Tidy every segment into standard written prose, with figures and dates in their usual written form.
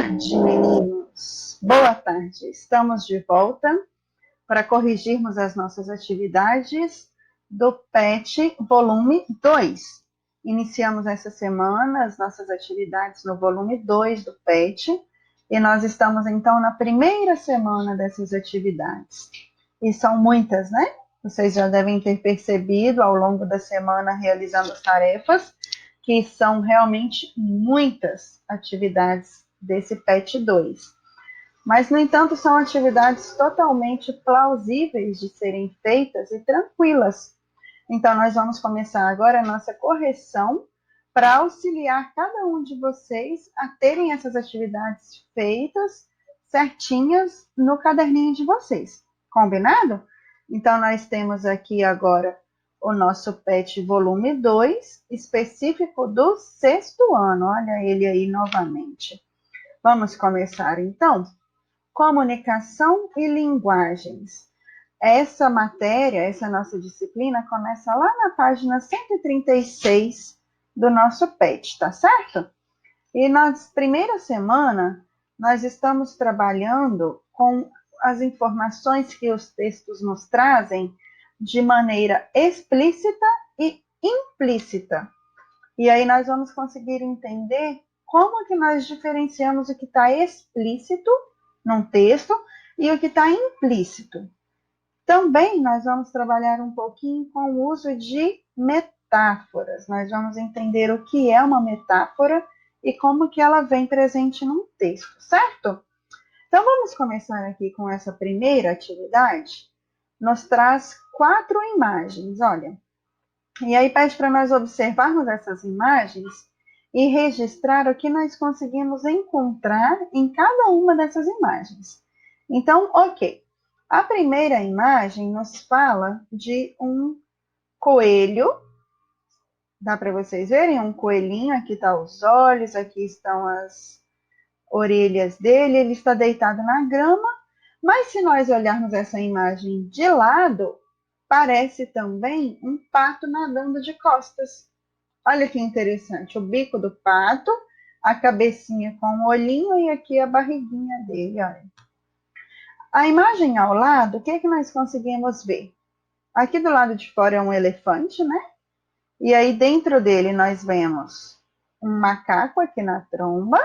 tarde, meninos. Boa tarde. Estamos de volta para corrigirmos as nossas atividades do PET volume 2. Iniciamos essa semana as nossas atividades no volume 2 do PET e nós estamos então na primeira semana dessas atividades. E são muitas, né? Vocês já devem ter percebido ao longo da semana realizando as tarefas que são realmente muitas atividades desse PET 2. Mas, no entanto, são atividades totalmente plausíveis de serem feitas e tranquilas. Então, nós vamos começar agora a nossa correção para auxiliar cada um de vocês a terem essas atividades feitas certinhas no caderninho de vocês. Combinado? Então, nós temos aqui agora o nosso PET volume 2, específico do 6º ano. Olha ele aí novamente. Vamos começar, então? Comunicação e linguagens. Essa matéria, essa nossa disciplina, começa lá na página 136 do nosso PET, tá certo? E na primeira semana, nós estamos trabalhando com as informações que os textos nos trazem de maneira explícita e implícita. E aí nós vamos conseguir entender como que nós diferenciamos o que está explícito num texto e o que está implícito. Também nós vamos trabalhar um pouquinho com o uso de metáforas. Nós vamos entender o que é uma metáfora e como que ela vem presente num texto, certo? Então vamos começar aqui com essa primeira atividade. Nos traz 4 imagens, olha. E aí pede para nós observarmos essas imagens e registrar o que nós conseguimos encontrar em cada uma dessas imagens. Então, ok. A primeira imagem nos fala de um coelho. Dá para vocês verem? Um coelhinho, aqui estão os olhos, aqui estão as orelhas dele, ele está deitado na grama. Mas se nós olharmos essa imagem de lado, parece também um pato nadando de costas. Olha que interessante, o bico do pato, a cabecinha com o olhinho e aqui a barriguinha dele, olha. A imagem ao lado, o que é que nós conseguimos ver? Aqui do lado de fora é um elefante, né? E aí dentro dele nós vemos um macaco aqui na tromba.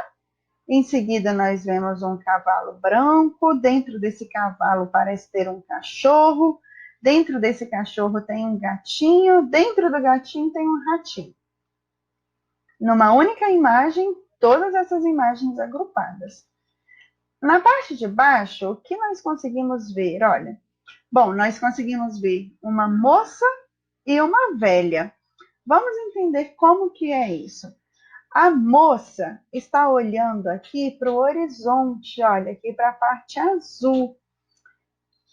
Em seguida, nós vemos um cavalo branco. Dentro desse cavalo parece ter um cachorro. Dentro desse cachorro tem um gatinho. Dentro do gatinho tem um ratinho. Numa única imagem, todas essas imagens agrupadas. Na parte de baixo, o que nós conseguimos ver? Olha, bom, nós conseguimos ver uma moça e uma velha. Vamos entender como que é isso. A moça está olhando aqui para o horizonte, olha, aqui para a parte azul.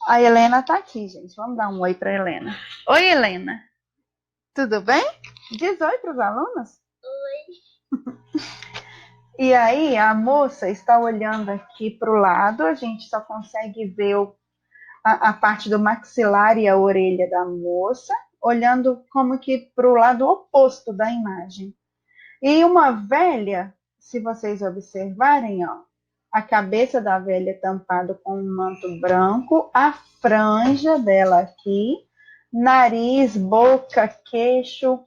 A Helena está aqui, gente. Vamos dar um oi para a Helena. Oi, Helena. Tudo bem? Diz oi para os alunos. Oi. E aí, a moça está olhando aqui para o lado. A gente só consegue ver a parte do maxilar e a orelha da moça, olhando como que para o lado oposto da imagem. E uma velha, se vocês observarem, ó, a cabeça da velha tampada com um manto branco, a franja dela aqui, nariz, boca, queixo.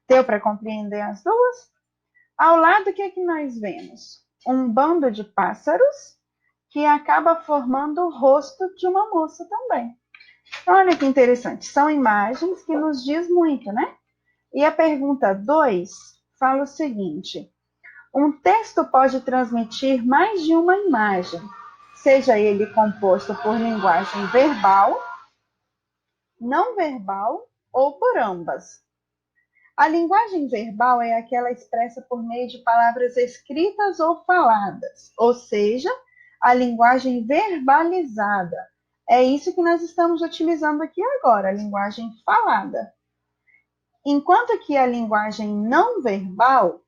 Deu para compreender as duas? Ao lado, o que é que nós vemos? Um bando de pássaros que acaba formando o rosto de uma moça também. Olha que interessante. São imagens que nos diz muito, né? E a pergunta 2 fala o seguinte: um texto pode transmitir mais de uma imagem, seja ele composto por linguagem verbal, não verbal ou por ambas. A linguagem verbal é aquela expressa por meio de palavras escritas ou faladas, ou seja, a linguagem verbalizada. É isso que nós estamos utilizando aqui agora, a linguagem falada. Enquanto que a linguagem não verbal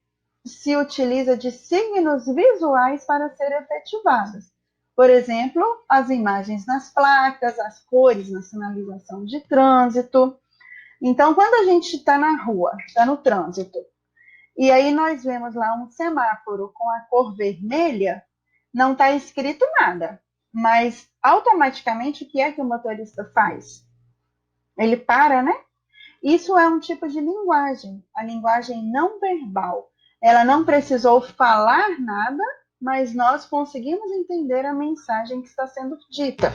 se utiliza de signos visuais para ser efetivadas. Por exemplo, as imagens nas placas, as cores na sinalização de trânsito. Então, quando a gente está na rua, está no trânsito, e aí nós vemos lá um semáforo com a cor vermelha, não está escrito nada, mas automaticamente o que é que o motorista faz? Ele para, né? Isso é um tipo de linguagem, a linguagem não verbal. Ela não precisou falar nada, mas nós conseguimos entender a mensagem que está sendo dita.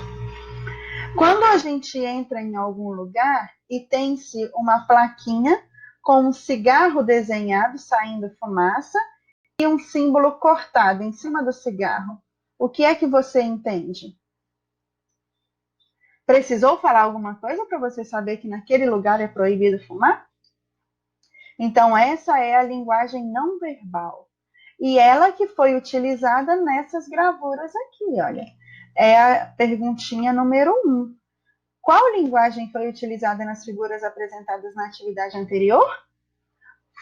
Quando a gente entra em algum lugar e tem-se uma plaquinha com um cigarro desenhado saindo fumaça e um símbolo cortado em cima do cigarro, o que é que você entende? Precisou falar alguma coisa para você saber que naquele lugar é proibido fumar? Então, essa é a linguagem não verbal. E ela que foi utilizada nessas gravuras aqui, olha. É a perguntinha número 1. Qual linguagem foi utilizada nas figuras apresentadas na atividade anterior?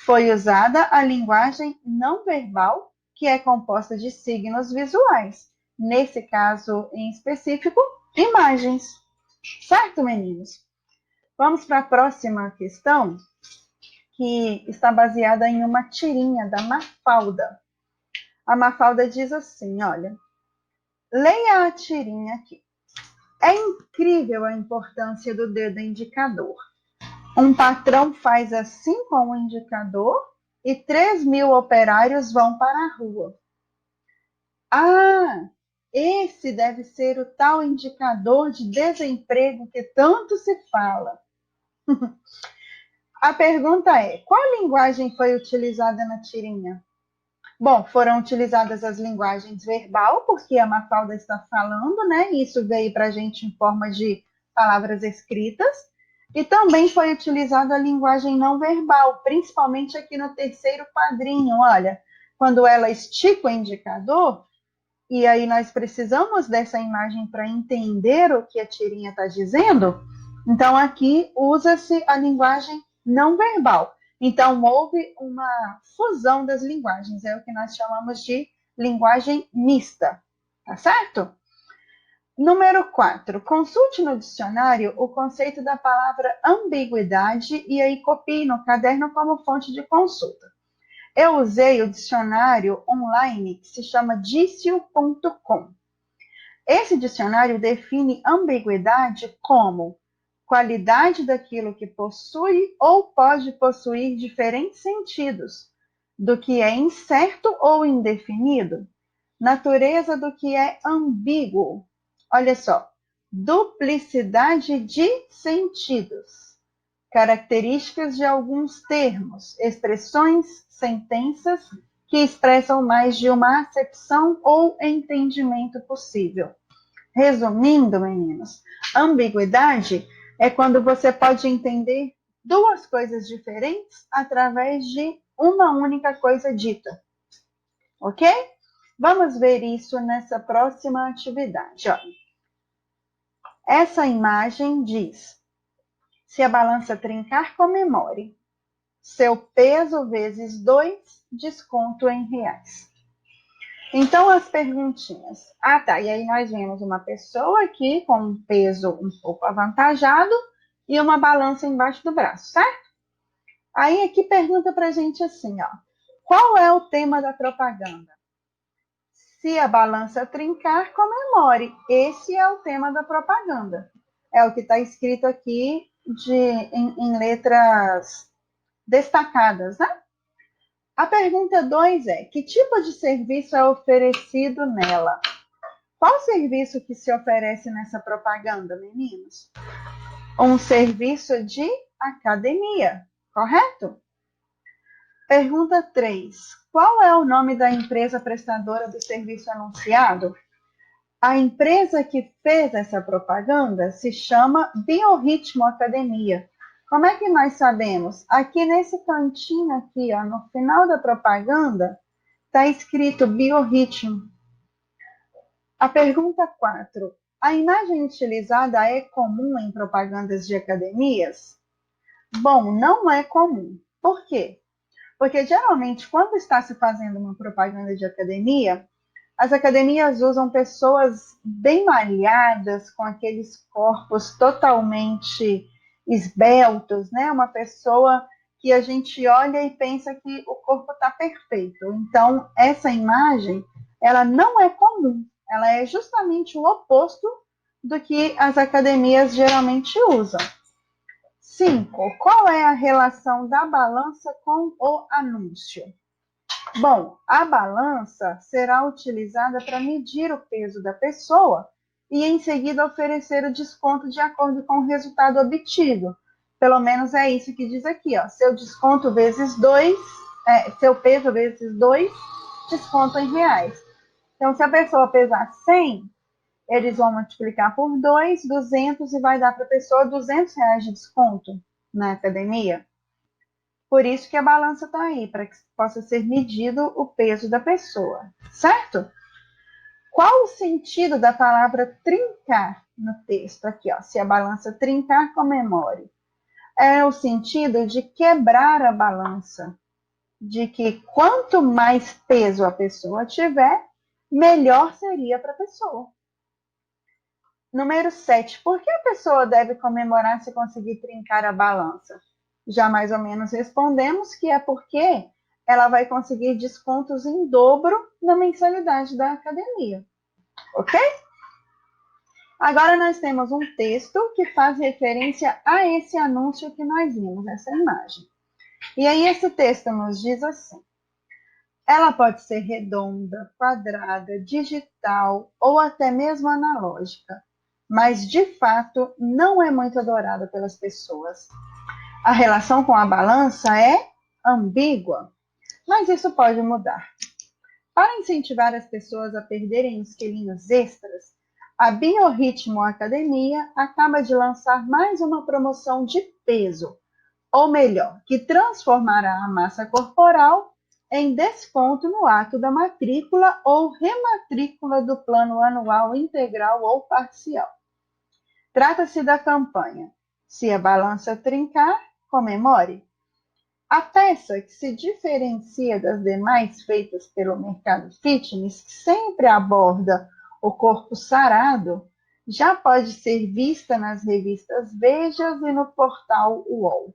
Foi usada a linguagem não verbal, que é composta de signos visuais. Nesse caso em específico, imagens. Certo, meninos? Vamos para a próxima questão, que está baseada em uma tirinha da Mafalda. A Mafalda diz assim, olha, leia a tirinha aqui. É incrível a importância do dedo indicador. Um patrão faz assim com o indicador e 3.000 operários vão para a rua. Ah, esse deve ser o tal indicador de desemprego que tanto se fala. A pergunta é, qual linguagem foi utilizada na tirinha? Bom, foram utilizadas as linguagens verbal, porque a Mafalda está falando, né? Isso veio para a gente em forma de palavras escritas. E também foi utilizada a linguagem não verbal, principalmente aqui no terceiro quadrinho. Olha, quando ela estica o indicador, e aí nós precisamos dessa imagem para entender o que a tirinha está dizendo, então aqui usa-se a linguagem não verbal. Então houve uma fusão das linguagens, é o que nós chamamos de linguagem mista, tá certo? Número 4. Consulte no dicionário o conceito da palavra ambiguidade e aí copie no caderno como fonte de consulta. Eu usei o dicionário online que se chama dicio.com. Esse dicionário define ambiguidade como qualidade daquilo que possui ou pode possuir diferentes sentidos, do que é incerto ou indefinido, natureza do que é ambíguo. Olha só, duplicidade de sentidos, características de alguns termos, expressões, sentenças que expressam mais de uma acepção ou entendimento possível. Resumindo, meninos, ambiguidade é quando você pode entender duas coisas diferentes através de uma única coisa dita. Ok? Vamos ver isso nessa próxima atividade. Olha. Essa imagem diz: se a balança trincar, comemore. Seu peso vezes 2, desconto em reais. Então, as perguntinhas. Ah, tá. E aí nós vemos uma pessoa aqui com um peso um pouco avantajado e uma balança embaixo do braço, certo? Aí aqui pergunta pra gente assim, ó. Qual é o tema da propaganda? Se a balança trincar, comemore. Esse é o tema da propaganda. É o que está escrito aqui em letras destacadas, né? A pergunta 2 é: que tipo de serviço é oferecido nela? Qual serviço que se oferece nessa propaganda, meninos? Um serviço de academia, correto? Pergunta 3. Qual é o nome da empresa prestadora do serviço anunciado? A empresa que fez essa propaganda se chama Biorritmo Academia. Como é que nós sabemos? Aqui nesse cantinho aqui, ó, no final da propaganda, está escrito Biorritmo. A pergunta 4. A imagem utilizada é comum em propagandas de academias? Bom, não é comum. Por quê? Porque geralmente, quando está se fazendo uma propaganda de academia, as academias usam pessoas bem malhadas, com aqueles corpos totalmente esbeltos, né? Uma pessoa que a gente olha e pensa que o corpo está perfeito. Então, essa imagem, ela não é comum. Ela é justamente o oposto do que as academias geralmente usam. 5. Qual é a relação da balança com o anúncio? Bom, a balança será utilizada para medir o peso da pessoa e, em seguida, oferecer o desconto de acordo com o resultado obtido. Pelo menos é isso que diz aqui, ó. Seu desconto vezes 2, seu peso vezes 2, desconto em reais. Então, se a pessoa pesar 100, eles vão multiplicar por 2, 200, e vai dar para a pessoa R$ 200 de desconto na academia. Por isso que a balança está aí, para que possa ser medido o peso da pessoa, certo? Qual o sentido da palavra trincar no texto? Aqui, ó, se a balança trincar, comemore. É o sentido de quebrar a balança, de que quanto mais peso a pessoa tiver, melhor seria para a pessoa. Número 7. Por que a pessoa deve comemorar se conseguir trincar a balança? Já mais ou menos respondemos que é porque ela vai conseguir descontos em dobro na mensalidade da academia. Ok? Agora nós temos um texto que faz referência a esse anúncio que nós vimos, essa imagem. E aí esse texto nos diz assim: ela pode ser redonda, quadrada, digital ou até mesmo analógica, mas de fato não é muito adorada pelas pessoas. A relação com a balança é ambígua, mas isso pode mudar. Para incentivar as pessoas a perderem os quilinhos extras, a Biorritmo Academia acaba de lançar mais uma promoção de peso, ou melhor, que transformará a massa corporal em desconto no ato da matrícula ou rematrícula do plano anual integral ou parcial. Trata-se da campanha Se a Balança Trincar, Comemore. A peça, que se diferencia das demais feitas pelo mercado fitness, que sempre aborda o corpo sarado, já pode ser vista nas revistas Vejas e no portal UOL.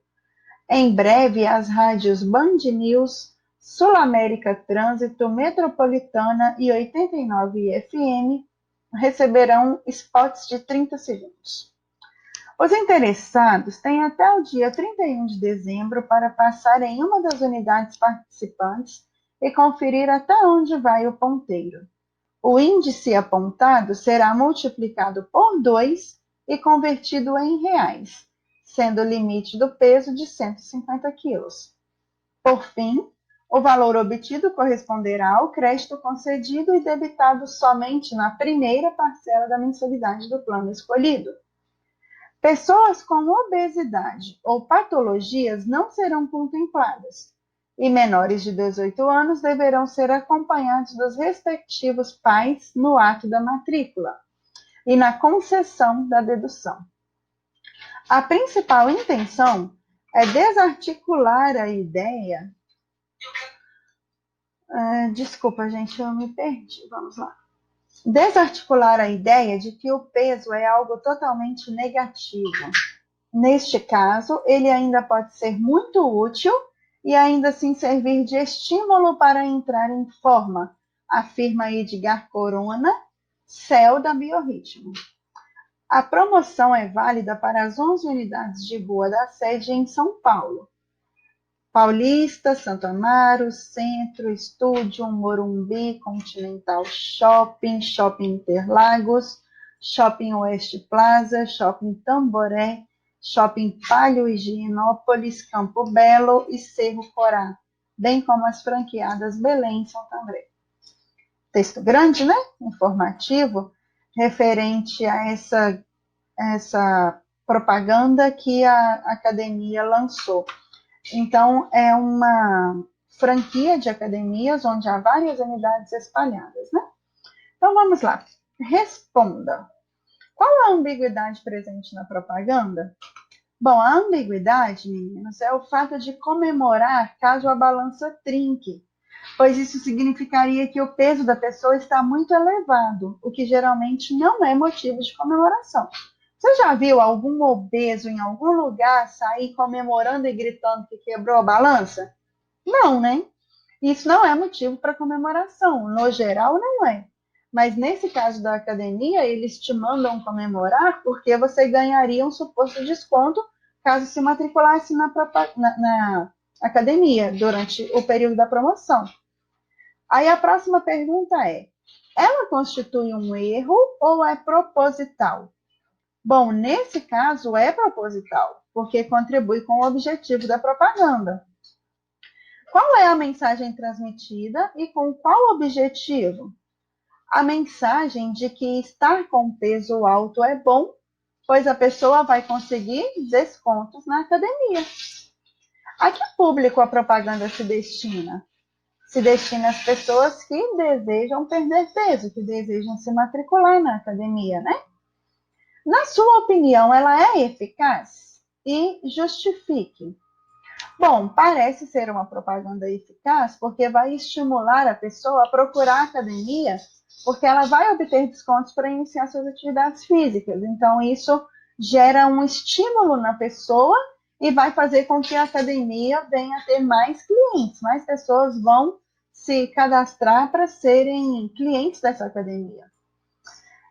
Em breve, as rádios Band News, Sul América Trânsito, Metropolitana e 89 FM receberão spots de 30 segundos. Os interessados têm até o dia 31 de dezembro para passar em uma das unidades participantes e conferir até onde vai o ponteiro. O índice apontado será multiplicado por 2 e convertido em reais, sendo o limite do peso de 150 quilos. Por fim, o valor obtido corresponderá ao crédito concedido e debitado somente na primeira parcela da mensalidade do plano escolhido. Pessoas com obesidade ou patologias não serão contempladas, e menores de 18 anos deverão ser acompanhados dos respectivos pais no ato da matrícula e na concessão da dedução. A principal intenção é desarticular a ideia. Desculpa, gente, eu me perdi. Vamos lá. Desarticular a ideia de que o peso é algo totalmente negativo. Neste caso, ele ainda pode ser muito útil e ainda assim servir de estímulo para entrar em forma, afirma Edgar Corona, CEO da Biorritmo. A promoção é válida para as 11 unidades de rua da sede em São Paulo. Paulista, Santo Amaro, Centro, Estúdio, Morumbi, Continental Shopping, Shopping Interlagos, Shopping Oeste Plaza, Shopping Tamboré, Shopping Palio Higienópolis, Campo Belo e Cerro Corá, bem como as franqueadas Belém e Santo André. Texto grande, né? Informativo, referente a essa propaganda que a academia lançou. Então, é uma franquia de academias onde há várias unidades espalhadas, né? Então, vamos lá. Responda. Qual a ambiguidade presente na propaganda? Bom, a ambiguidade, meninos, é o fato de comemorar caso a balança trinque, pois isso significaria que o peso da pessoa está muito elevado, o que geralmente não é motivo de comemoração. Você já viu algum obeso em algum lugar sair comemorando e gritando que quebrou a balança? Não, né? Isso não é motivo para comemoração. No geral, não é. Mas nesse caso da academia, eles te mandam comemorar porque você ganharia um suposto desconto caso se matriculasse na academia durante o período da promoção. Aí a próxima pergunta é: ela constitui um erro ou é proposital? Bom, nesse caso é proposital, porque contribui com o objetivo da propaganda. Qual é a mensagem transmitida e com qual objetivo? A mensagem de que estar com peso alto é bom, pois a pessoa vai conseguir descontos na academia. A que público a propaganda se destina? Se destina às pessoas que desejam perder peso, que desejam se matricular na academia, né? Na sua opinião, ela é eficaz? E justifique. Bom, parece ser uma propaganda eficaz porque vai estimular a pessoa a procurar a academia, porque ela vai obter descontos para iniciar suas atividades físicas. Então, isso gera um estímulo na pessoa e vai fazer com que a academia venha a ter mais clientes, mais pessoas vão se cadastrar para serem clientes dessa academia.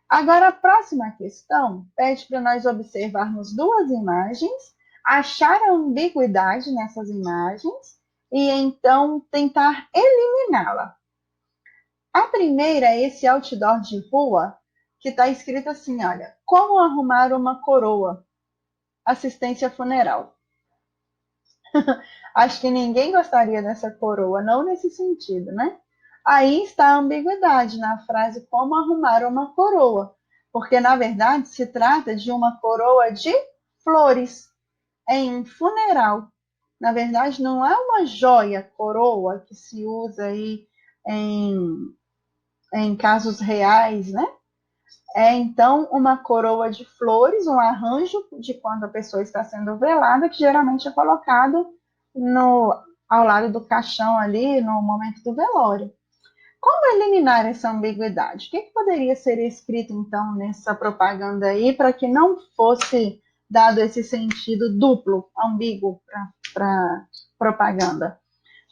Agora, a próxima questão pede para nós observarmos duas imagens, achar a ambiguidade nessas imagens e então tentar eliminá-la. A primeira é esse outdoor de rua que está escrito assim, olha, como arrumar uma coroa, assistência funeral. Acho que ninguém gostaria dessa coroa, não nesse sentido, né? Aí está a ambiguidade na frase como arrumar uma coroa, porque na verdade se trata de uma coroa de flores em um funeral. Na verdade, não é uma joia coroa que se usa aí em casos reais, né? É então uma coroa de flores, um arranjo de quando a pessoa está sendo velada, que geralmente é colocado ao lado do caixão ali no momento do velório. Como eliminar essa ambiguidade? O que poderia ser escrito, então, nessa propaganda aí, para que não fosse dado esse sentido duplo, ambíguo para propaganda?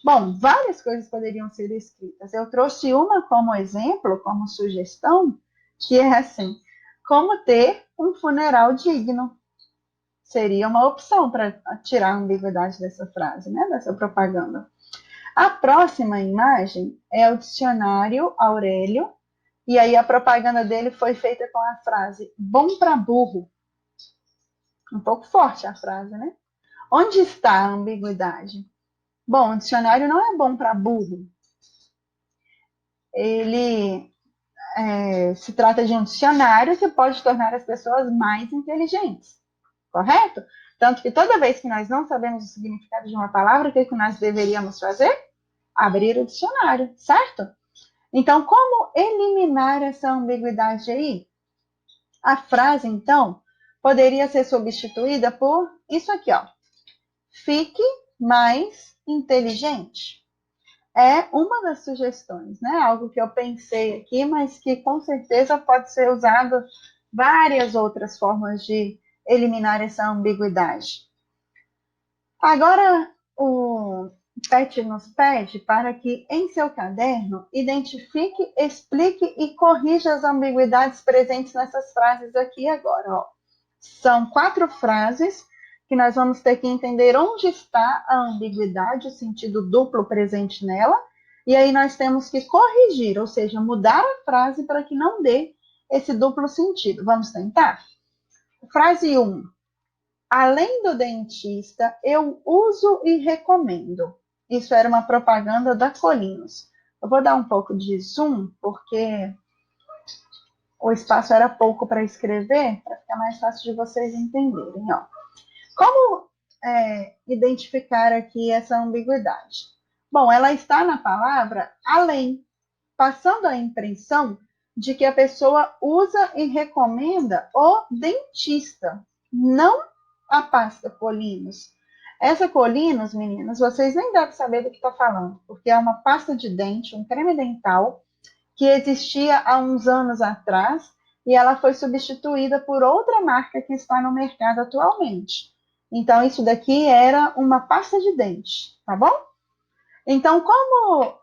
Bom, várias coisas poderiam ser escritas. Eu trouxe uma como exemplo, como sugestão, que é assim: como ter um funeral digno. Seria uma opção para tirar a ambiguidade dessa frase, né, dessa propaganda. A próxima imagem é o dicionário Aurélio, e aí a propaganda dele foi feita com a frase bom para burro. Um pouco forte a frase, né? Onde está a ambiguidade? Bom, o dicionário não é bom para burro. Ele se trata de um dicionário que pode tornar as pessoas mais inteligentes, correto? Tanto que toda vez que nós não sabemos o significado de uma palavra, o que nós deveríamos fazer? Abrir o dicionário, certo? Então, como eliminar essa ambiguidade aí? A frase, então, poderia ser substituída por isso aqui, ó. Fique mais inteligente. É uma das sugestões, né? Algo que eu pensei aqui, mas que com certeza pode ser usado várias outras formas de eliminar essa ambiguidade. Agora, o PET nos pede para que, em seu caderno, identifique, explique e corrija as ambiguidades presentes nessas frases aqui agora. Ó. São 4 frases que nós vamos ter que entender onde está a ambiguidade, o sentido duplo presente nela, e aí nós temos que corrigir, ou seja, mudar a frase para que não dê esse duplo sentido. Vamos tentar? Frase 1. Além do dentista, eu uso e recomendo. Isso era uma propaganda da Colinos. Eu vou dar um pouco de zoom, porque o espaço era pouco para escrever, para ficar mais fácil de vocês entenderem. Ó. Como identificar aqui essa ambiguidade? Bom, ela está na palavra além, passando a impressão de que a pessoa usa e recomenda o dentista, não a pasta Colinos. Essa Colinos, meninas, vocês nem devem saber do que estou falando, porque é uma pasta de dente, um creme dental, que existia há uns anos atrás, e ela foi substituída por outra marca que está no mercado atualmente. Então, isso daqui era uma pasta de dente, tá bom? Então, como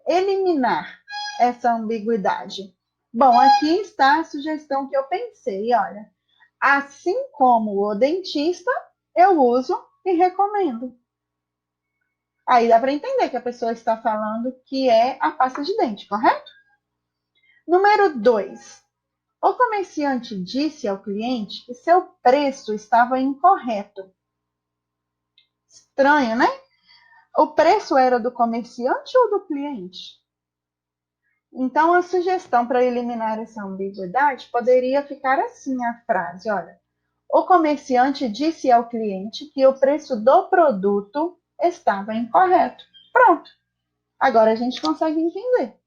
eliminar essa ambiguidade? Bom, aqui está a sugestão que eu pensei, olha. Assim como o dentista, eu uso e recomendo. Aí dá para entender que a pessoa está falando que é a pasta de dente, correto? Número 2. O comerciante disse ao cliente que seu preço estava incorreto. Estranho, né? O preço era do comerciante ou do cliente? Então, a sugestão para eliminar essa ambiguidade poderia ficar assim a frase, olha. O comerciante disse ao cliente que o preço do produto estava incorreto. Pronto. Agora a gente consegue entender.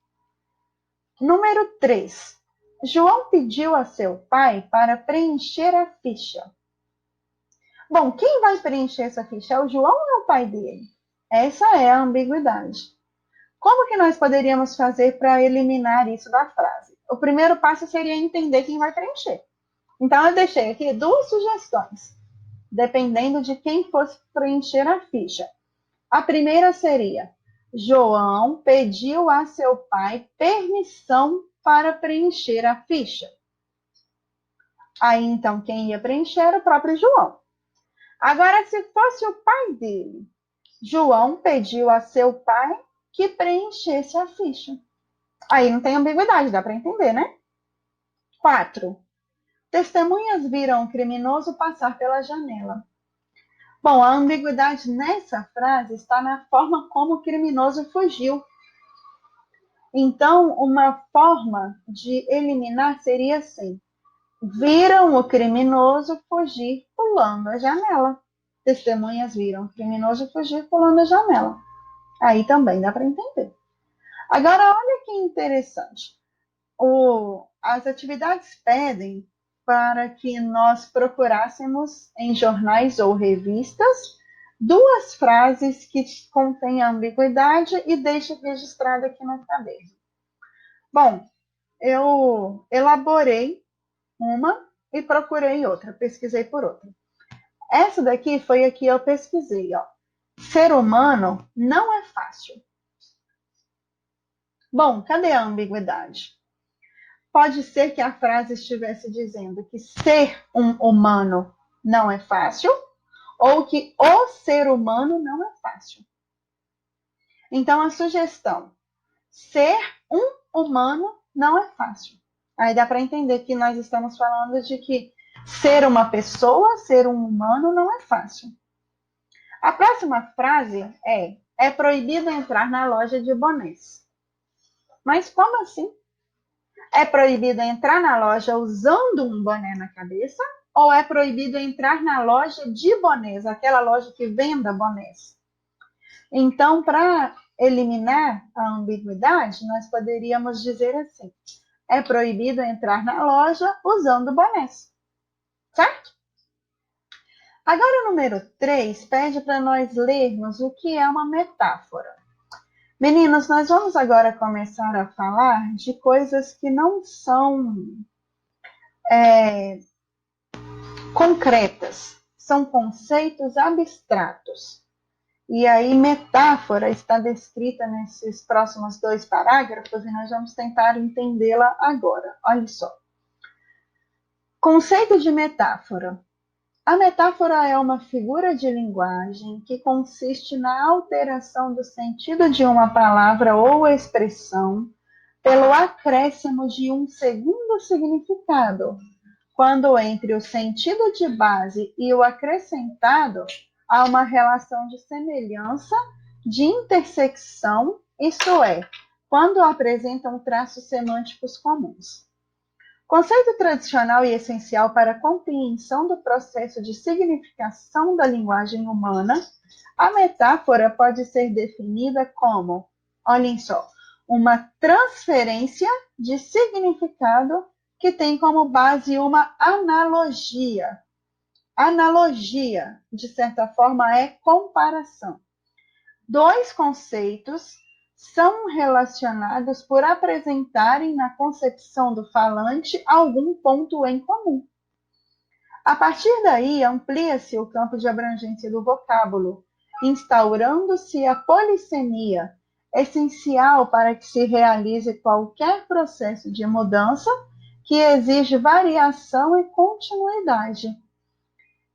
Número 3. João pediu a seu pai para preencher a ficha. Bom, quem vai preencher essa ficha? É o João ou é o pai dele? Essa é a ambiguidade. Como que nós poderíamos fazer para eliminar isso da frase? O primeiro passo seria entender quem vai preencher. Então, eu deixei aqui duas sugestões, dependendo de quem fosse preencher a ficha. A primeira seria: João pediu a seu pai permissão para preencher a ficha. Aí, então, quem ia preencher era o próprio João. Agora, se fosse o pai dele, João pediu a seu pai que preenchesse a ficha. Aí não tem ambiguidade, dá para entender, né? 4. Testemunhas viram o criminoso passar pela janela. Bom, a ambiguidade nessa frase está na forma como o criminoso fugiu. Então, uma forma de eliminar seria assim: viram o criminoso fugir pulando a janela. Testemunhas viram o criminoso fugir pulando a janela. Aí também dá para entender. Agora, olha que interessante. As atividades pedem para que nós procurássemos em jornais ou revistas duas frases que contêm ambiguidade e deixe registrado aqui no caderno. Bom, eu elaborei uma e procurei outra, pesquisei por outra. Essa daqui foi a que eu pesquisei, ó. Ser humano não é fácil. Bom, cadê a ambiguidade? Pode ser que a frase estivesse dizendo que ser um humano não é fácil, ou que o ser humano não é fácil. Então, a sugestão: ser um humano não é fácil. Aí dá para entender que nós estamos falando de que ser uma pessoa, ser um humano, não é fácil. A próxima frase é proibido entrar na loja de bonés. Mas como assim? É proibido entrar na loja usando um boné na cabeça? Ou é proibido entrar na loja de bonés, aquela loja que venda bonés? Então, para eliminar a ambiguidade, nós poderíamos dizer assim: é proibido entrar na loja usando bonés. Certo? Agora, o número 3 pede para nós lermos o que é uma metáfora. Meninos, nós vamos agora começar a falar de coisas que não são concretas, são conceitos abstratos. E aí, metáfora está descrita nesses próximos 2 parágrafos e nós vamos tentar entendê-la agora. Olha só. Conceito de metáfora. A metáfora é uma figura de linguagem que consiste na alteração do sentido de uma palavra ou expressão pelo acréscimo de um segundo significado, quando entre o sentido de base e o acrescentado há uma relação de semelhança, de intersecção, isto é, quando apresentam traços semânticos comuns. Conceito tradicional e essencial para a compreensão do processo de significação da linguagem humana, a metáfora pode ser definida como, olhem só, uma transferência de significado que tem como base uma analogia. Analogia, de certa forma, é comparação. Dois conceitos são relacionados por apresentarem na concepção do falante algum ponto em comum. A partir daí, amplia-se o campo de abrangência do vocábulo, instaurando-se a polissemia, essencial para que se realize qualquer processo de mudança que exige variação e continuidade.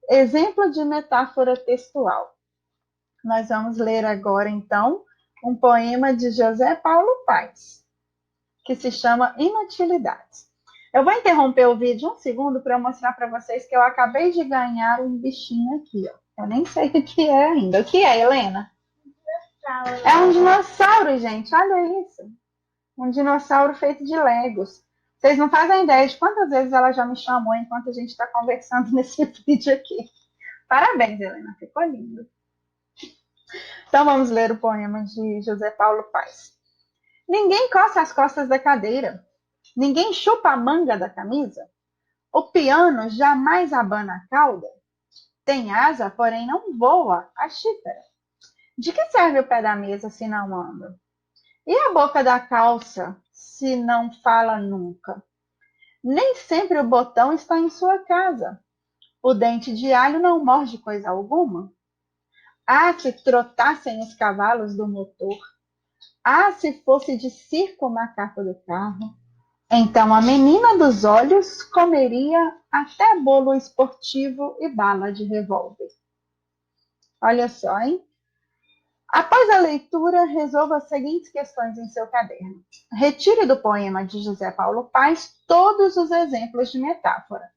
Exemplo de metáfora textual. Nós vamos ler agora, então, um poema de José Paulo Paes, que se chama Inutilidades. Eu vou interromper o vídeo um segundo para mostrar para vocês que eu acabei de ganhar um bichinho aqui. Ó. Eu nem sei o que é ainda. O que é, Helena? É um dinossauro, gente. Olha isso. Um dinossauro feito de Legos. Vocês não fazem ideia de quantas vezes ela já me chamou enquanto a gente está conversando nesse vídeo aqui. Parabéns, Helena. Ficou lindo. Então vamos ler o poema de José Paulo Paes. Ninguém coça as costas da cadeira. Ninguém chupa a manga da camisa? O piano jamais abana a cauda? Tem asa, porém não voa a xícara. De que serve o pé da mesa se não anda? E a boca da calça se não fala nunca? Nem sempre o botão está em sua casa. O dente de alho não morde coisa alguma. Ah, se trotassem os cavalos do motor. Ah, se fosse de circo o macaco do carro. Então a menina dos olhos comeria até bolo esportivo e bala de revólver. Olha só, hein? Após a leitura, resolva as seguintes questões em seu caderno. Retire do poema de José Paulo Paes todos os exemplos de metáfora.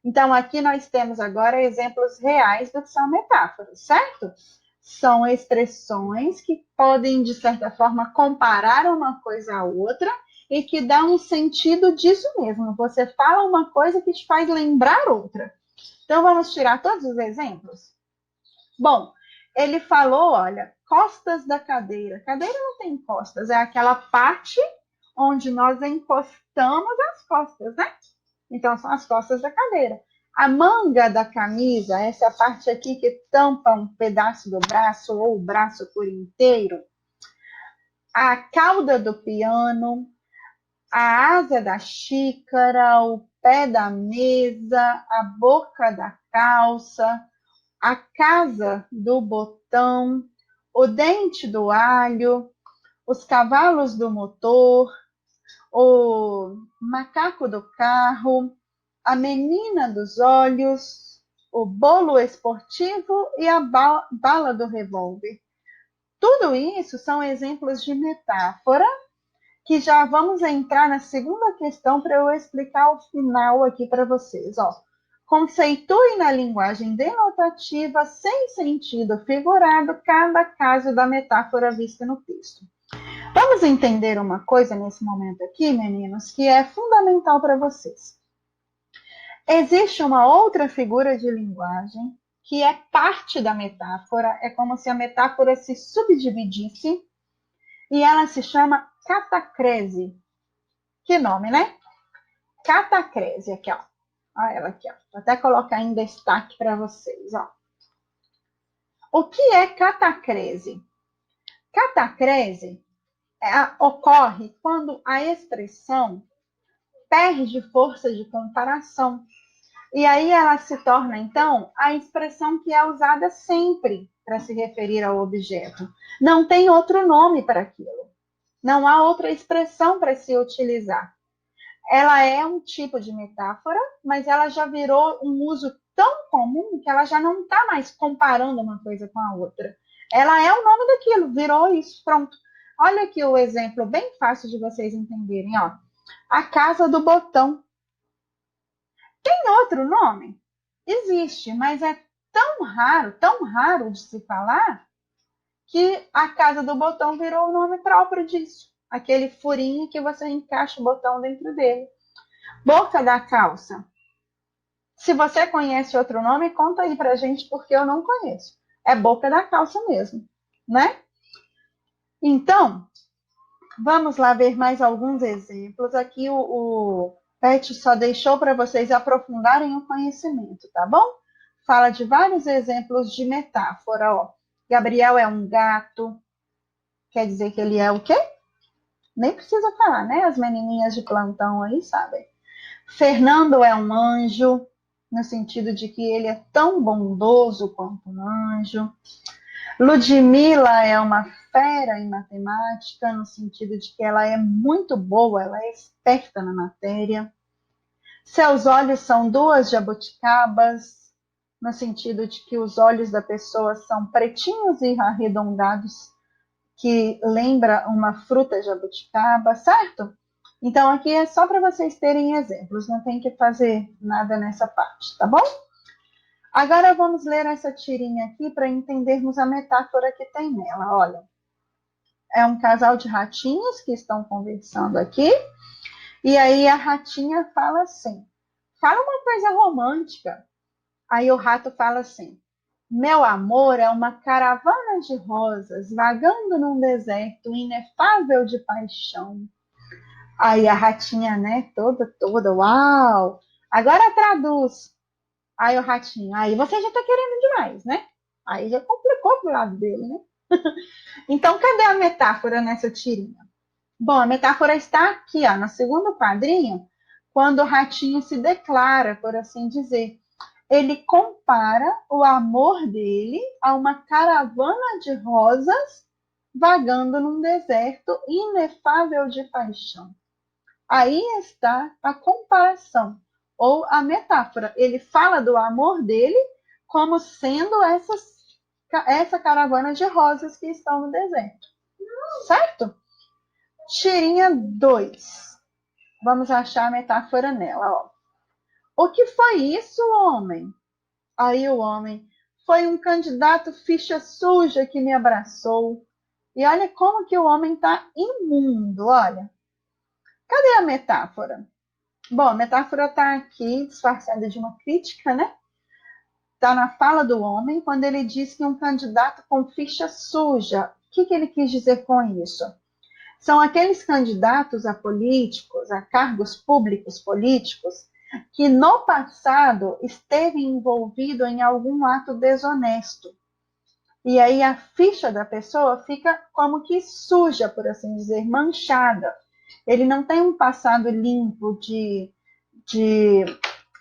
Então, aqui nós temos agora exemplos reais do que são metáforas, certo? São expressões que podem, de certa forma, comparar uma coisa a outra e que dá um sentido disso mesmo. Você fala uma coisa que te faz lembrar outra. Então, vamos tirar todos os exemplos? Bom, ele falou, olha, costas da cadeira. Cadeira não tem costas, é aquela parte onde nós encostamos as costas, né? Então, são as costas da cadeira. A manga da camisa, essa parte aqui que tampa um pedaço do braço ou o braço por inteiro. A cauda do piano, a asa da xícara, o pé da mesa, a boca da calça, a casa do botão, o dente do alho, os cavalos do motor, o macaco do carro, a menina dos olhos, o bolo esportivo e a bala do revólver. Tudo isso são exemplos de metáfora que já vamos entrar na segunda questão para eu explicar o final aqui para vocês. Ó. Conceitue na linguagem denotativa, sem sentido figurado, cada caso da metáfora vista no texto. Vamos entender uma coisa nesse momento aqui, meninos, que é fundamental para vocês. Existe uma outra figura de linguagem que é parte da metáfora, é como se a metáfora se subdividisse, e ela se chama catacrese. Que nome, né? Catacrese, aqui, ó. Olha ela aqui, ó. Vou até colocar em destaque para vocês, ó. O que é catacrese? Catacrese ocorre quando a expressão perde força de comparação. E aí ela se torna, então, a expressão que é usada sempre para se referir ao objeto. Não tem outro nome para aquilo. Não há outra expressão para se utilizar. Ela é um tipo de metáfora, mas ela já virou um uso tão comum que ela já não está mais comparando uma coisa com a outra. Ela é o nome daquilo, virou isso, pronto. Olha aqui o exemplo bem fácil de vocês entenderem, ó. A casa do botão. Tem outro nome? Existe, mas é tão raro de se falar, que a casa do botão virou o nome próprio disso. Aquele furinho que você encaixa o botão dentro dele. Boca da calça. Se você conhece outro nome, conta aí pra gente, porque eu não conheço. É boca da calça mesmo, né? Então, vamos lá ver mais alguns exemplos. Aqui o Pet só deixou para vocês aprofundarem o conhecimento, tá bom? Fala de vários exemplos de metáfora, ó. Gabriel é um gato. quer dizer que ele é o quê? Nem precisa falar, né? As menininhas de plantão aí sabem. Fernando é um anjo, no sentido de que ele é tão bondoso quanto um anjo. Ludmila é uma fera em matemática, no sentido de que ela é muito boa, ela é esperta na matéria. Seus olhos são duas jabuticabas, no sentido de que os olhos da pessoa são pretinhos e arredondados, que lembra uma fruta jabuticaba, certo? Então, aqui é só para vocês terem exemplos, não tem que fazer nada nessa parte, tá bom? Agora vamos ler essa tirinha aqui para entendermos a metáfora que tem nela. Olha, é um casal de ratinhos que estão conversando aqui, e aí a ratinha fala assim, fala uma coisa romântica. Aí o rato fala assim, meu amor é uma caravana de rosas vagando num deserto inefável de paixão. Aí a ratinha, né, toda, uau! Agora traduz. Aí o ratinho, aí você já tá querendo demais, né? Aí já complicou pro lado dele, né? Então, cadê a metáfora nessa tirinha? Bom, a metáfora está aqui, ó, no segundo quadrinho, quando o ratinho se declara, por assim dizer. Ele compara o amor dele a uma caravana de rosas vagando num deserto inefável de paixão. Aí está a comparação, ou a metáfora. Ele fala do amor dele como sendo essa caravana de rosas que estão no deserto. Certo? Tirinha 2. Vamos achar a metáfora nela. Ó. O que foi isso, homem? Aí o homem, foi um candidato ficha suja que me abraçou. E olha como que o homem está imundo, olha. Cadê a metáfora? Bom, a metáfora está aqui disfarçada de uma crítica, né? Está na fala do homem, quando ele diz que um candidato com ficha suja. O que ele quis dizer com isso? São aqueles candidatos a políticos, a cargos públicos políticos, que no passado esteve envolvido em algum ato desonesto. E aí a ficha da pessoa fica como que suja, por assim dizer, manchada. Ele não tem um passado limpo de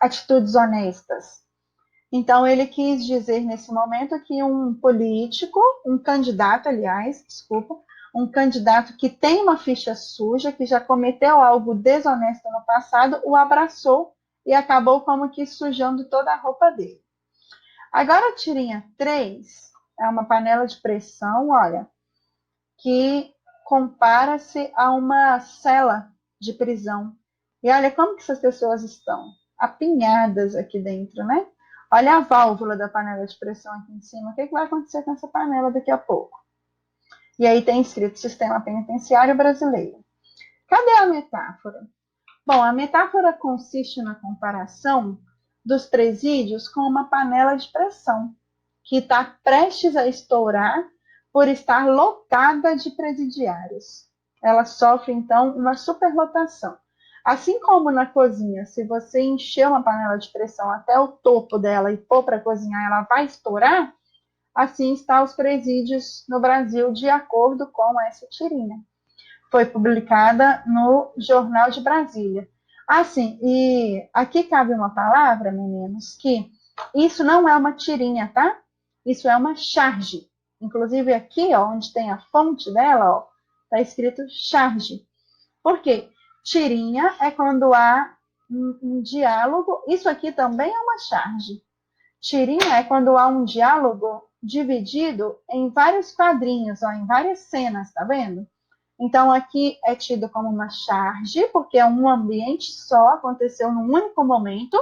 atitudes honestas. Então, ele quis dizer nesse momento que um político, um candidato, aliás, desculpa, um candidato que tem uma ficha suja, que já cometeu algo desonesto no passado, o abraçou e acabou como que sujando toda a roupa dele. Agora, a tirinha 3 é uma panela de pressão, olha, que compara-se a uma cela de prisão. E olha como que essas pessoas estão apinhadas aqui dentro, né? Olha a válvula da panela de pressão aqui em cima. O que vai acontecer com essa panela daqui a pouco? E aí tem escrito Sistema Penitenciário Brasileiro. Cadê a metáfora? Bom, a metáfora consiste na comparação dos presídios com uma panela de pressão, que está prestes a estourar por estar lotada de presidiários. Ela sofre, então, uma superlotação. Assim como na cozinha, se você encher uma panela de pressão até o topo dela e pôr para cozinhar, ela vai estourar, assim está os presídios no Brasil, de acordo com essa tirinha. Foi publicada no Jornal de Brasília. Assim, e aqui cabe uma palavra, meninos, que isso não é uma tirinha, tá? Isso é uma charge. Inclusive aqui, ó, onde tem a fonte dela, ó, tá escrito charge. Por quê? Tirinha é quando há um diálogo. Isso aqui também é uma charge. Tirinha é quando há um diálogo dividido em vários quadrinhos, ó, em várias cenas, tá vendo? Então, aqui é tido como uma charge, porque é um ambiente só, aconteceu num único momento.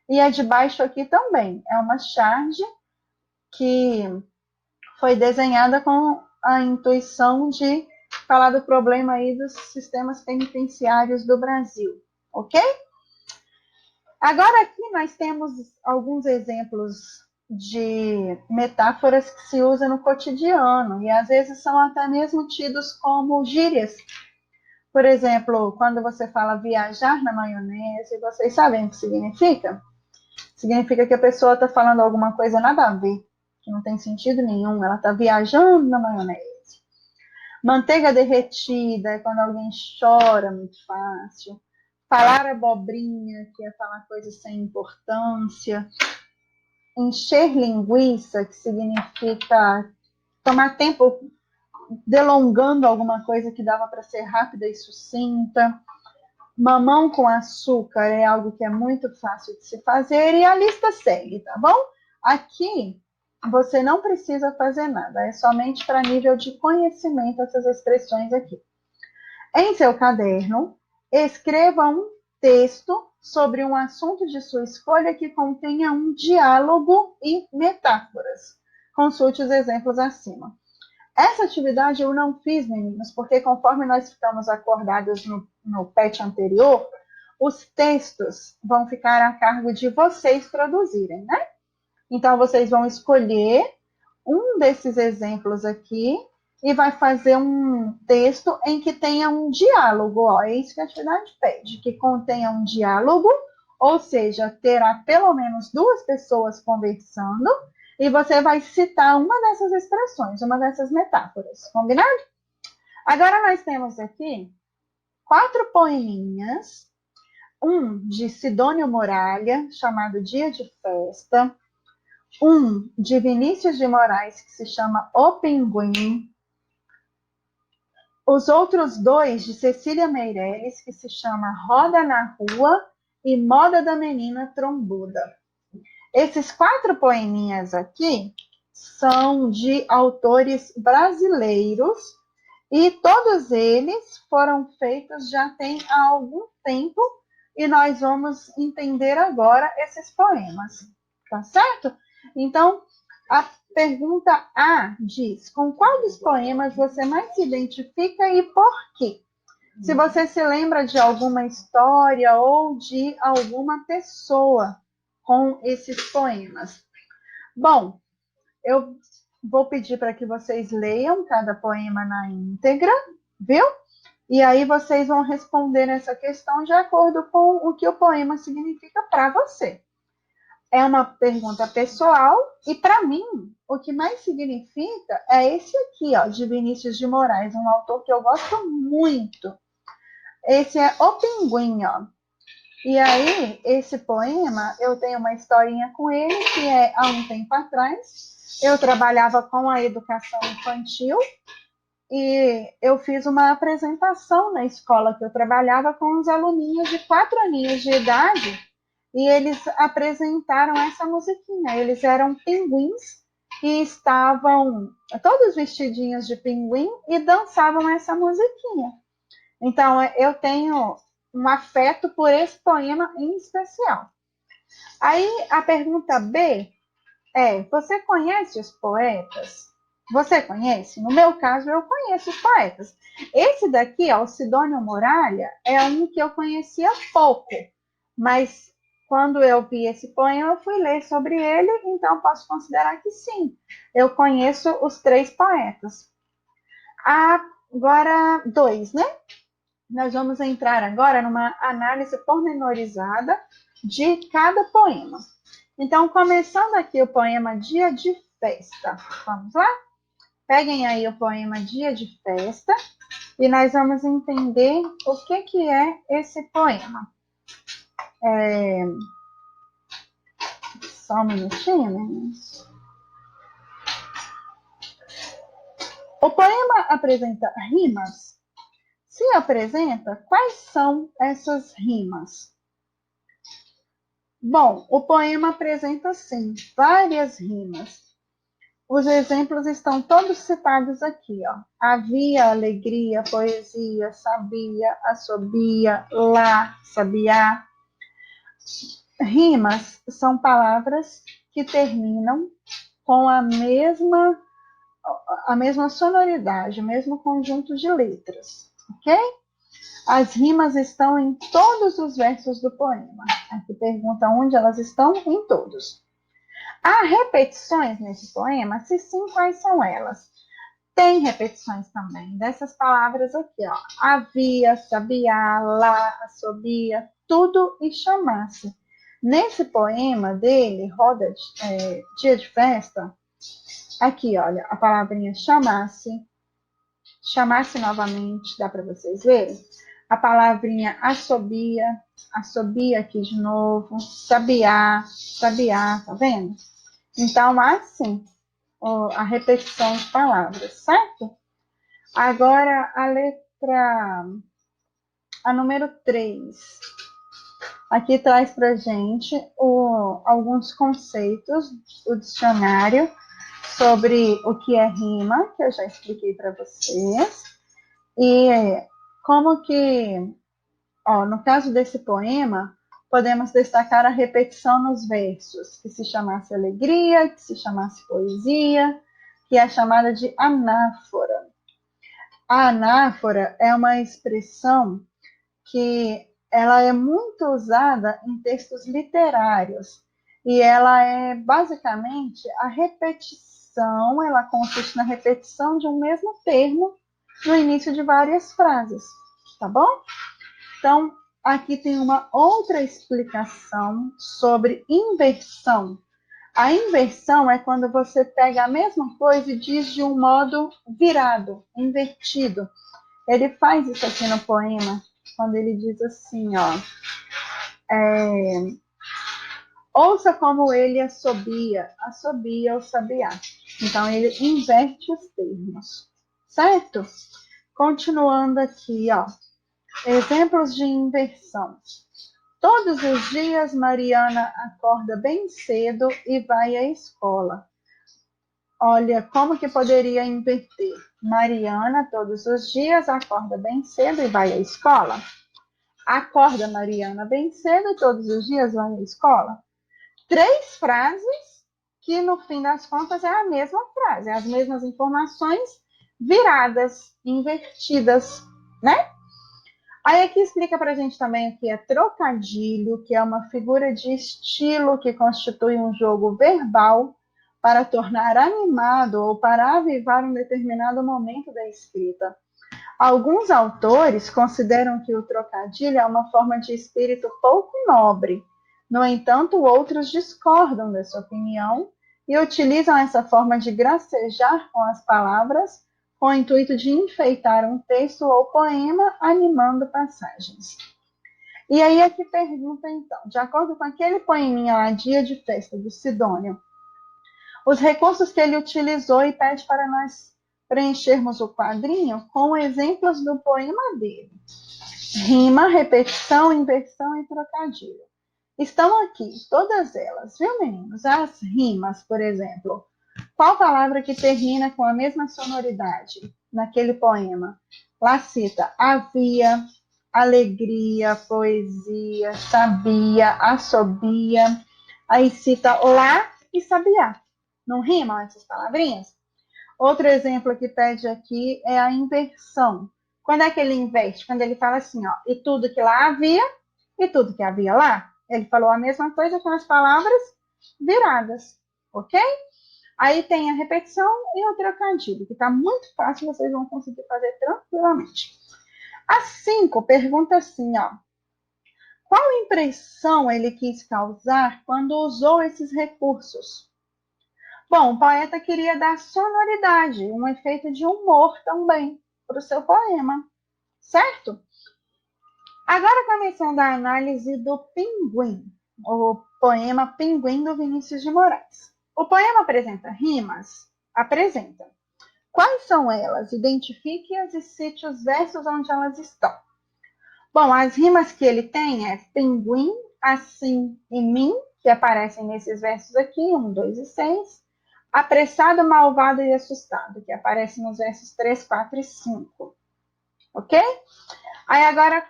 E a de baixo aqui também é uma charge que foi desenhada com a intuição de falar do problema aí dos sistemas penitenciários do Brasil, ok? Agora aqui nós temos alguns exemplos de metáforas que se usam no cotidiano e às vezes são até mesmo tidos como gírias. Por exemplo, quando você fala viajar na maionese, vocês sabem o que significa? Significa que a pessoa está falando alguma coisa nada a ver, que não tem sentido nenhum, ela está viajando na maionese. Manteiga derretida é quando alguém chora muito fácil. Falar abobrinha, que é falar coisas sem importância. Encher linguiça, que significa tomar tempo delongando alguma coisa que dava para ser rápida e sucinta. Mamão com açúcar é algo que é muito fácil de se fazer e a lista segue, tá bom? Aqui você não precisa fazer nada, é somente para nível de conhecimento essas expressões aqui. Em seu caderno, escreva um texto sobre um assunto de sua escolha que contenha um diálogo e metáforas. Consulte os exemplos acima. Essa atividade eu não fiz, meninas, porque conforme nós ficamos acordados no PET anterior, os textos vão ficar a cargo de vocês produzirem, né? Então, vocês vão escolher um desses exemplos aqui e vai fazer um texto em que tenha um diálogo. Ó, é isso que a atividade pede, que contenha um diálogo, ou seja, terá pelo menos 2 pessoas conversando, e você vai citar uma dessas expressões, uma dessas metáforas, combinado? Agora nós temos aqui 4 poeminhas, um de Sidônio Moralha, chamado Dia de Festa, um de Vinícius de Moraes, que se chama O Pinguim, os outros 2 de Cecília Meirelles, que se chama Roda na Rua e Moda da Menina Trombuda. Esses 4 poeminhas aqui são de autores brasileiros e todos eles foram feitos já tem há algum tempo e nós vamos entender agora esses poemas, tá certo? Então, a pergunta A diz: com qual dos poemas você mais se identifica e por quê? Se você se lembra de alguma história ou de alguma pessoa com esses poemas. Bom, eu vou pedir para que vocês leiam cada poema na íntegra, viu? E aí vocês vão responder essa questão de acordo com o que o poema significa para você. É uma pergunta pessoal e para mim o que mais significa é esse aqui, ó, de Vinícius de Moraes, um autor que eu gosto muito. Esse é O Pinguim, ó. E aí, esse poema, eu tenho uma historinha com ele, que é há um tempo atrás, eu trabalhava com a educação infantil e eu fiz uma apresentação na escola que eu trabalhava com os aluninhos de 4 aninhos de idade e eles apresentaram essa musiquinha. Eles eram pinguins e estavam todos vestidinhos de pinguim e dançavam essa musiquinha. Então, eu tenho um afeto por esse poema em especial. Aí, a pergunta B é: você conhece os poetas? Você conhece? No meu caso, eu conheço os poetas. Esse daqui, ó, o Sidônio Moralha, é um que eu conhecia pouco, mas quando eu vi esse poema, eu fui ler sobre ele, então posso considerar que sim, eu conheço os 3 poetas. Agora, 2, né? Nós vamos entrar agora numa análise pormenorizada de cada poema. Então, começando aqui o poema Dia de Festa. Vamos lá? Peguem aí o poema Dia de Festa e nós vamos entender o que é esse poema. Só um minutinho, meninos. O poema apresenta rimas. Se apresenta, quais são essas rimas? Bom, o poema apresenta, sim, várias rimas. Os exemplos estão todos citados aqui, ó. Havia, alegria, poesia, sabia, assobia, lá, sabiá. Rimas são palavras que terminam com a mesma sonoridade, o mesmo conjunto de letras, ok? As rimas estão em todos os versos do poema. Aqui pergunta onde elas estão, em todos. Há repetições nesse poema? Se sim, quais são elas? Tem repetições também dessas palavras aqui, ó. Havia, sabiá, lá, assobia, tudo e chamasse. Nesse poema dele, Dia de Festa, aqui, olha, a palavrinha chamasse, chamasse novamente, dá para vocês verem? A palavrinha assobia, assobia aqui de novo, sabiá, sabiá, tá vendo? Então, assim, a repetição de palavras, certo? Agora, a número 3. Aqui traz para gente alguns conceitos, o dicionário, sobre o que é rima, que eu já expliquei para vocês. E como que, no caso desse poema, podemos destacar a repetição nos versos, que se chamasse alegria, que se chamasse poesia, que é chamada de anáfora. A anáfora é uma expressão que ela é muito usada em textos literários e ela é basicamente a repetição, ela consiste na repetição de um mesmo termo no início de várias frases, tá bom? Então, aqui tem uma outra explicação sobre inversão. A inversão é quando você pega a mesma coisa e diz de um modo virado, invertido. Ele faz isso aqui no poema, quando ele diz assim, ouça como ele assobia, assobia o sabiá. Então, ele inverte os termos, certo? Continuando aqui, exemplos de inversão. Todos os dias, Mariana acorda bem cedo e vai à escola. Olha, como que poderia inverter? Mariana, todos os dias, acorda bem cedo e vai à escola. Acorda Mariana bem cedo e todos os dias vai à escola. 3 frases que, no fim das contas, é a mesma frase, as mesmas informações viradas, invertidas, né? Aí aqui explica pra gente também o que é trocadilho, que é uma figura de estilo que constitui um jogo verbal para tornar animado ou para avivar um determinado momento da escrita. Alguns autores consideram que o trocadilho é uma forma de espírito pouco nobre. No entanto, outros discordam dessa opinião e utilizam essa forma de gracejar com as palavras com o intuito de enfeitar um texto ou poema animando passagens. E aí aqui pergunta então, de acordo com aquele poeminha lá, Dia de Festa, do Sidônio, os recursos que ele utilizou e pede para nós preenchermos o quadrinho com exemplos do poema dele. Rima, repetição, inversão e trocadilho. Estão aqui todas elas, viu, meninos? As rimas, por exemplo. Qual palavra que termina com a mesma sonoridade naquele poema? Lá cita havia, alegria, poesia, sabia, assobia. Aí cita lá e sabiá. Não rimam essas palavrinhas? Outro exemplo que pede aqui é a inversão. Quando é que ele inverte? Quando ele fala assim, e tudo que lá havia e tudo que havia lá. Ele falou a mesma coisa com as palavras viradas, ok? Aí tem a repetição e o trocadilho, que está muito fácil, vocês vão conseguir fazer tranquilamente. A 5 pergunta assim, qual impressão ele quis causar quando usou esses recursos? Bom, o poeta queria dar sonoridade, um efeito de humor também para o seu poema, certo? Agora começando a análise do Pinguim, o poema Pinguim do Vinícius de Moraes. O poema apresenta rimas? Apresenta. Quais são elas? Identifique-as e cite os versos onde elas estão. Bom, as rimas que ele tem é pinguim, assim e mim, que aparecem nesses versos aqui, 1, 2 e 6. Apressado, malvado e assustado, que aparece nos versos 3, 4 e 5. Ok? Aí agora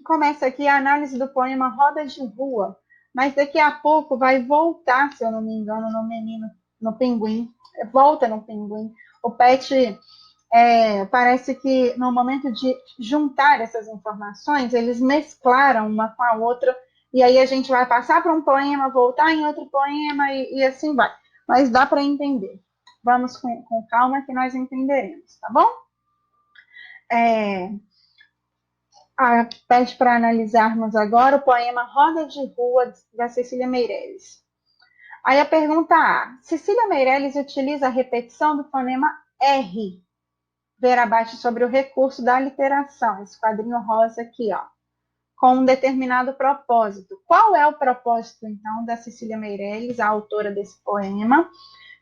começa aqui a análise do poema Roda de Rua, mas daqui a pouco vai voltar, se eu não me engano, no pinguim. Volta no pinguim. O Pet parece que no momento de juntar essas informações, eles mesclaram uma com a outra, e aí a gente vai passar para um poema, voltar em outro poema e assim vai. Mas dá para entender. Vamos com calma que nós entenderemos, tá bom? Pede para analisarmos agora o poema Roda de Rua, da Cecília Meirelles. Aí a pergunta A. Cecília Meirelles utiliza a repetição do fonema R ver abaixo sobre o recurso da literação, esse quadrinho rosa aqui, ó, com um determinado propósito. Qual é o propósito, então, da Cecília Meirelles, a autora desse poema,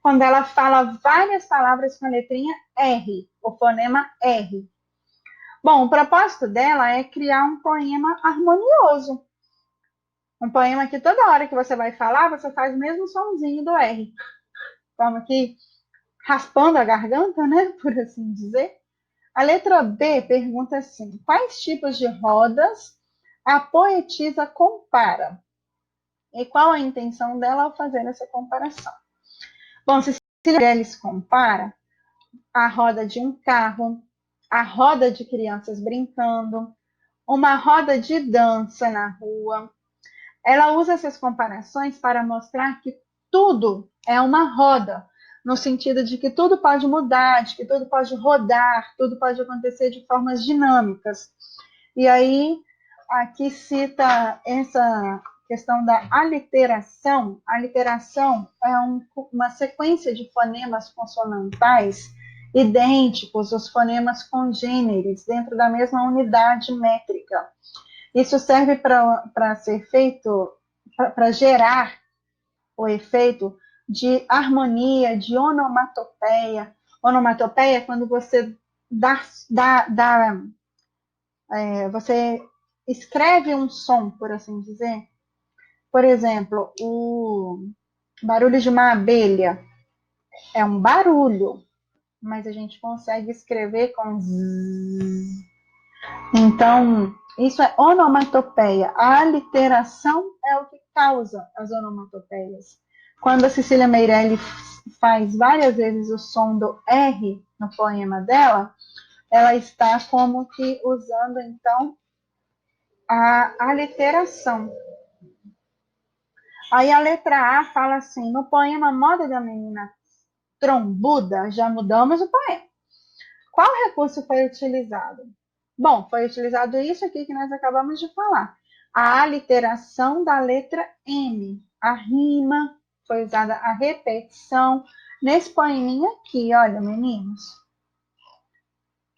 quando ela fala várias palavras com a letrinha R, o fonema R? Bom, o propósito dela é criar um poema harmonioso. Um poema que toda hora que você vai falar, você faz o mesmo sonzinho do R. Como que raspando a garganta, né? Por assim dizer. A letra B pergunta assim: quais tipos de rodas a poetisa compara? E qual a intenção dela ao fazer essa comparação? Bom, Cecília Meirelles compara a roda de um carro, a roda de crianças brincando, uma roda de dança na rua. Ela usa essas comparações para mostrar que tudo é uma roda, no sentido de que tudo pode mudar, de que tudo pode rodar, tudo pode acontecer de formas dinâmicas. E aí, aqui cita essa questão da aliteração. A aliteração é uma sequência de fonemas consonantais idênticos, os fonemas congêneres, dentro da mesma unidade métrica. Isso serve para ser feito, para gerar o efeito de harmonia, de onomatopeia. Onomatopeia é quando você você escreve um som, por assim dizer. Por exemplo, o barulho de uma abelha é um barulho, mas a gente consegue escrever com zzz. Então, isso é onomatopeia. A aliteração é o que causa as onomatopeias. Quando a Cecília Meirelles faz várias vezes o som do R no poema dela, ela está como que usando, então, a aliteração. Aí a letra A fala assim: no poema Moda da Menina Trombuda, já mudamos o poema. Qual recurso foi utilizado? Bom, foi utilizado isso aqui que nós acabamos de falar. A aliteração da letra M. A rima, foi usada a repetição. Nesse poeminha aqui, olha, meninos.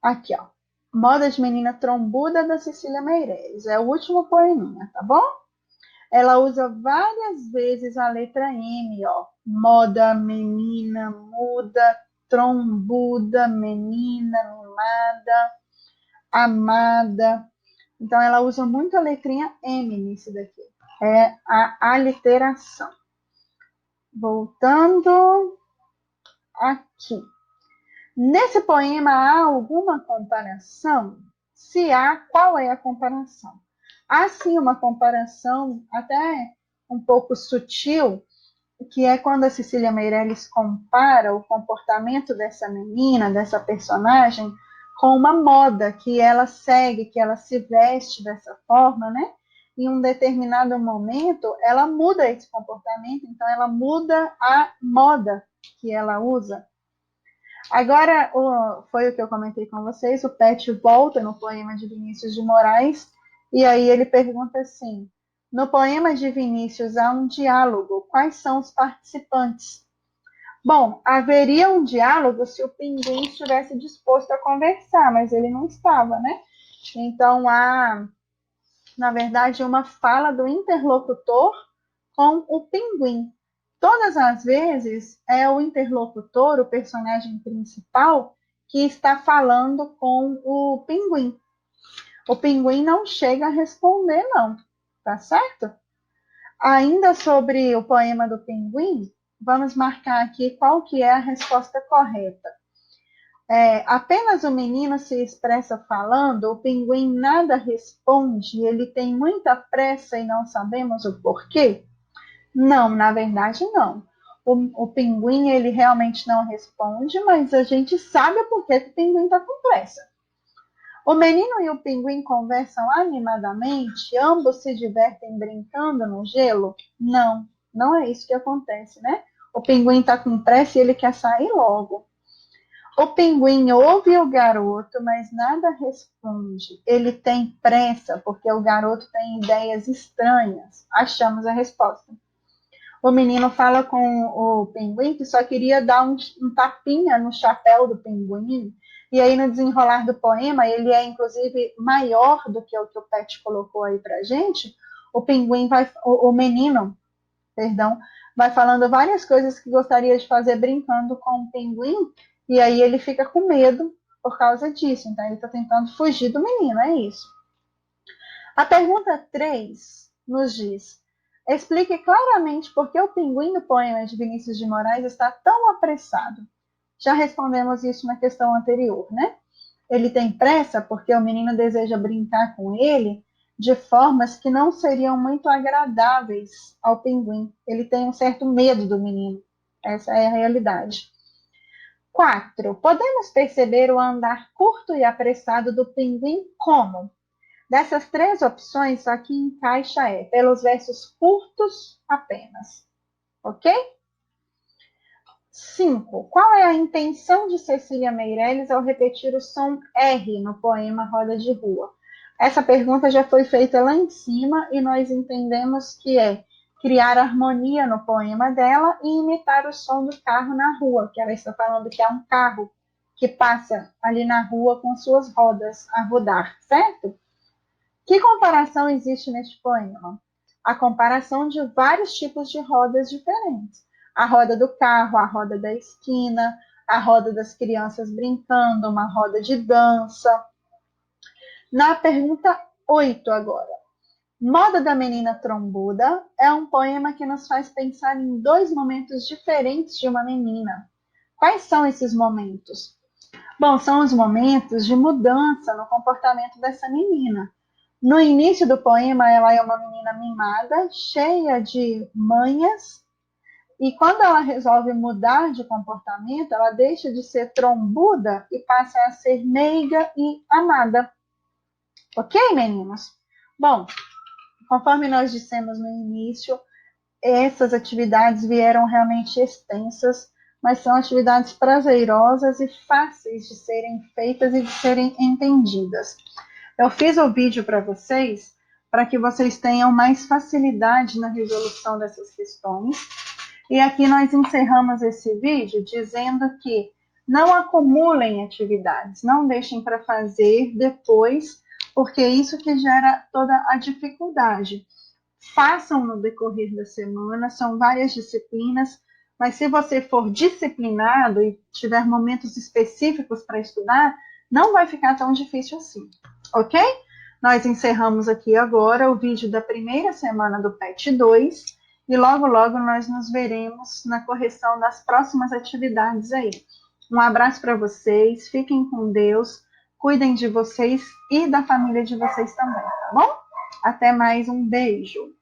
Aqui, ó. Moda de Menina Trombuda, da Cecília Meirelles. É o último poeminha, tá bom? Ela usa várias vezes a letra M, ó. Moda, menina, muda, trombuda, menina, mimada, amada. Então, ela usa muito a letrinha M nisso daqui. É a aliteração. Voltando aqui. Nesse poema, há alguma comparação? Se há, qual é a comparação? Há sim uma comparação até um pouco sutil, que é quando a Cecília Meirelles compara o comportamento dessa menina, dessa personagem, com uma moda que ela segue, que ela se veste dessa forma, né? Em um determinado momento, ela muda esse comportamento, então ela muda a moda que ela usa. Agora, foi o que eu comentei com vocês, o Pet volta no poema de Vinícius de Moraes, e aí ele pergunta assim: no poema de Vinícius há um diálogo, quais são os participantes? Bom, haveria um diálogo se o pinguim estivesse disposto a conversar, mas ele não estava, né? Então há, na verdade, uma fala do interlocutor com o pinguim. Todas as vezes é o interlocutor, o personagem principal, que está falando com o pinguim. O pinguim não chega a responder, não, tá certo? Ainda sobre o poema do pinguim, vamos marcar aqui qual que é a resposta correta. Apenas o menino se expressa falando, o pinguim nada responde, ele tem muita pressa e não sabemos o porquê? Não, na verdade não. O pinguim, ele realmente não responde, mas a gente sabe por que o pinguim está com pressa. O menino e o pinguim conversam animadamente, ambos se divertem brincando no gelo? Não, não é isso que acontece, né? O pinguim está com pressa e ele quer sair logo. O pinguim ouve o garoto, mas nada responde. Ele tem pressa porque o garoto tem ideias estranhas. Achamos a resposta. O menino fala com o pinguim que só queria dar um tapinha no chapéu do pinguim E aí, no desenrolar do poema, ele é, inclusive, maior do que o Pet colocou aí pra gente. O pinguim vai, o menino, perdão, vai falando várias coisas que gostaria de fazer brincando com o pinguim, e aí ele fica com medo por causa disso. Então, ele está tentando fugir do menino, é isso. A pergunta 3 nos diz: explique claramente por que o pinguim do poema de Vinícius de Moraes está tão apressado. Já respondemos isso na questão anterior, né? Ele tem pressa porque o menino deseja brincar com ele de formas que não seriam muito agradáveis ao pinguim. Ele tem um certo medo do menino. Essa é a realidade. 4. Podemos perceber o andar curto e apressado do pinguim como? Dessas 3 opções, só que encaixa pelos versos curtos apenas. Ok? 5. Qual é a intenção de Cecília Meirelles ao repetir o som R no poema Roda de Rua? Essa pergunta já foi feita lá em cima e nós entendemos que é criar harmonia no poema dela e imitar o som do carro na rua, que ela está falando que é um carro que passa ali na rua com suas rodas a rodar, certo? Que comparação existe neste poema? A comparação de vários tipos de rodas diferentes. A roda do carro, a roda da esquina, a roda das crianças brincando, uma roda de dança. Na pergunta 8 agora. Moda da Menina Trombuda é um poema que nos faz pensar em 2 momentos diferentes de uma menina. Quais são esses momentos? Bom, são os momentos de mudança no comportamento dessa menina. No início do poema, ela é uma menina mimada, cheia de manhas, e quando ela resolve mudar de comportamento, ela deixa de ser trombuda e passa a ser meiga e amada. Ok, meninos? Bom, conforme nós dissemos no início, essas atividades vieram realmente extensas, mas são atividades prazerosas e fáceis de serem feitas e de serem entendidas. Eu fiz o vídeo para vocês, para que vocês tenham mais facilidade na resolução dessas questões. E aqui nós encerramos esse vídeo dizendo que não acumulem atividades, não deixem para fazer depois, porque é isso que gera toda a dificuldade. Façam no decorrer da semana, são várias disciplinas, mas se você for disciplinado e tiver momentos específicos para estudar, não vai ficar tão difícil assim, ok? Nós encerramos aqui agora o vídeo da primeira semana do PET 2 e logo, logo nós nos veremos na correção das próximas atividades aí. Um abraço para vocês, fiquem com Deus, cuidem de vocês e da família de vocês também, tá bom? Até mais, um beijo!